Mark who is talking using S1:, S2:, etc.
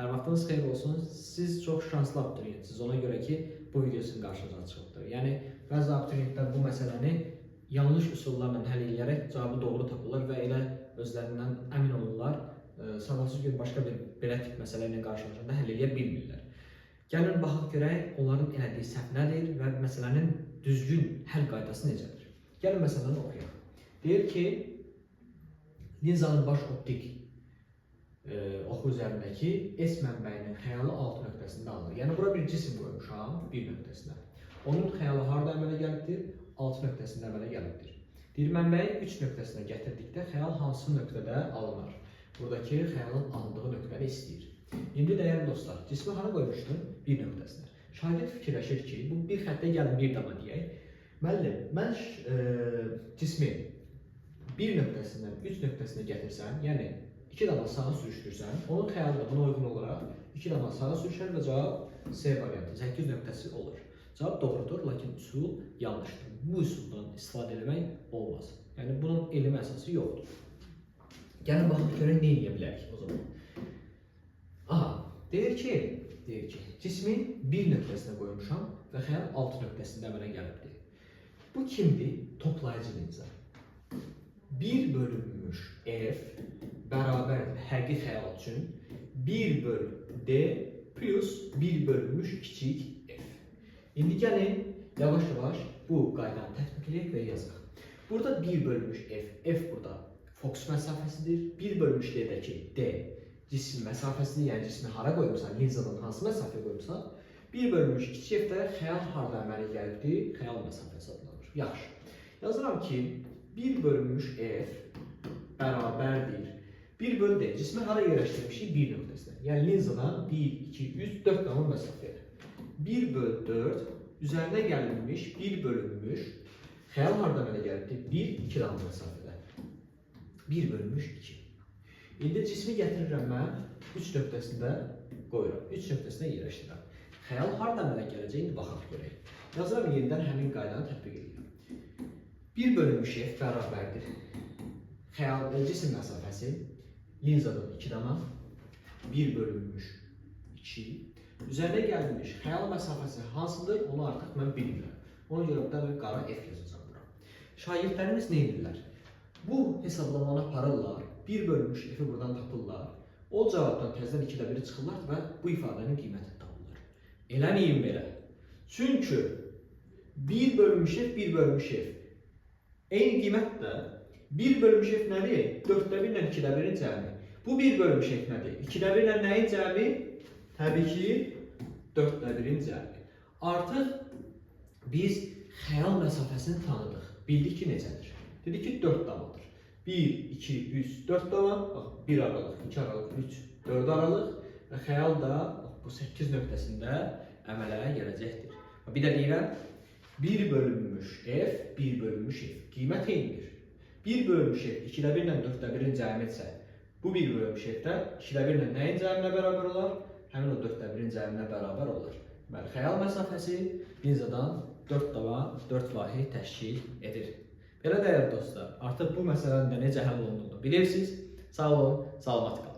S1: Hər vaxtınız xeyir olsun. Siz çox şanslı abituriyentsiniz. Ona görə ki, bu video sizin qarşınıza çıxıbdır. Yəni, bəzi abiturientlər bu məsələni yanlış üsullarla həll edərək cavabı doğru tapırlar və elə özlərindən əmin olurlar. Sabahsız gün başqa bir belə tip məsələ ilə qarşılaşanda həll edə bilmirlər. Gəlin, baxaq görək, onların elədiyi səhv nədir və məsələnin düzgün həll qaydası necədir? Gəlin, məsələni oxuyaq. Deyir ki, linzanın baş optik oxu üzərindəki S mənbəyinin xəyalı alt nöqtəsində alınır. Yəni, bura bir cisim qoymuşam, bir nöqtəsinə. Onun xəyalı harada əmələ gəlibdir? Alt nöqtəsində əmələ gəlibdir. Deyir, mənbəyi 3 nöqtəsinə gətirdikdə xəyal hansı nöqtədə alınır? Buradakı xəyalın alındığı nöqtəni istəyir. İndi dəyərli dostlar, cismi hara qoymuşdum? Bir nöqtəsinə. Şagird fikirləşir ki, bu bir xəttə gəlin bir dama deyək. Müəllim, mən cismi bir nöqtəsindən 3 nöqtəsinə gətirsən, yəni 2 dama sağa sürüşdürsən, onun xəyalı da buna uyğun olaraq 2 dama sağa sürüşər və cavab C variantı, 8 nöqtəsi olur. Cavab doğrudur, lakin üsul yanlışdır. Bu üsuldan istifadə etmək olmaz. Yəni, bunun elmi əsası yoxdur. Gəlin, baxın, görək, nə edə bilərik o zaman? Aha, deyir ki, cismi bir nöqtəsinə qoymuşam və xəyal 6 nöqtəsində əmələ gəlibdir. Bu kimdir? Toplayıcı linza. 1 bölünmüş F bərabərdir həqiqi xəyal üçün 1 bölü D plus 1 bölünmüş kiçik F. İndi gəlin, yavaş-yavaş bu qaydanı tətbiq edək və yazaq. Burada 1 bölünmüş F, F burada fokus məsafəsidir. 1 bölünmüş D-dəki D cisim məsafəsidir, yəni cismi hara qoyumsan, linzadan hansı məsafəyə qoyumsan, 1 bölünmüş kiçik F-də xəyal harada əmələ gəlibdir, xəyal məsafəsi adlanır. Yaxşı. Yazıram ki, 1 bölünmüş F bərabərdir. 1 bölü D, cismi hara yerləşdirmişik? 1 nöqtəsində. Yəni, linzadan 1, 2, 3, 4 qamın məsafəyə. 1 bölü 4 üzərinə gəlinmiş, 1 bölünmüş, xəyal harada əmələ gəlibdir? 1, 2 qamın məsafədə. 1 bölünmüş 2. İndi cismi gətirirəm mən 3 nöqtəsində qoyuram. 3 nöqtəsində yerləşdirirəm. Xəyal harada əmələ gələcək? İndi baxaq görək. Yazıram, yenidən həmin qaydanı tətbiq edirəm. 1 bölünmüş F bərabərdir. Xəyal cisim məsafəsi linzadan 2 dama 1 bölünmüş 2. Üzərinə gəlmiş xəyal məsafəsi hansıdır? Onu artıq mən bilmirəm. Ona görə də mən qara F yazacağım bura. Şagirdlərimiz nə edirlər? Bu hesablamanı aparırlar. 1 bölünmüş F-i buradan tapırlar. O cavabdan təzədən 2-də 1-i çıxırlar və bu ifadənin qiymətini tapırlar. Eləməyin belə. Çünki 1 bölünmüş F, 1 bölünmüş F. Eyni qiymətdə 1 bölünmüş F nədir? 4-də 1 ilə 2-də 1-in cəmi. Bu 1 bölünmüş F nədir? 2-də 1 ilə nəyin cəmi? Təbii ki, 4-də 1-in cəmi. Artıq biz xəyal məsafəsini tanıdıq. Bildik ki, necədir? Dedik ki, 4 damadır. 1, 2, 3, 4 dama. Bax, 1 aralıq, 2 aralıq, 3, 4 aralıq. Və xəyal da bu 8 nöqtəsində əmələ gələcəkdir. Bir də deyirəm, 1 bölünmüş F, 1 bölünmüş F. Qiymət eynidir. 1 bölünmüş F, 2-də 1 ilə 4-də 1-in cəmidirsə, bu 1 bölünmüş F-də 2-də 1 ilə nəyin cəminə bərabər olar? Həmin o 4-də 1-in cəminə bərabər olar. Deməli, xəyal məsafəsi linzadan 4 dama 4 vahid təşkil edir. Belə dəyərli dostlar, artıq bu məsələnin də necə həll olunduğunu bilirsiniz. Sağ olun, salamat qalın.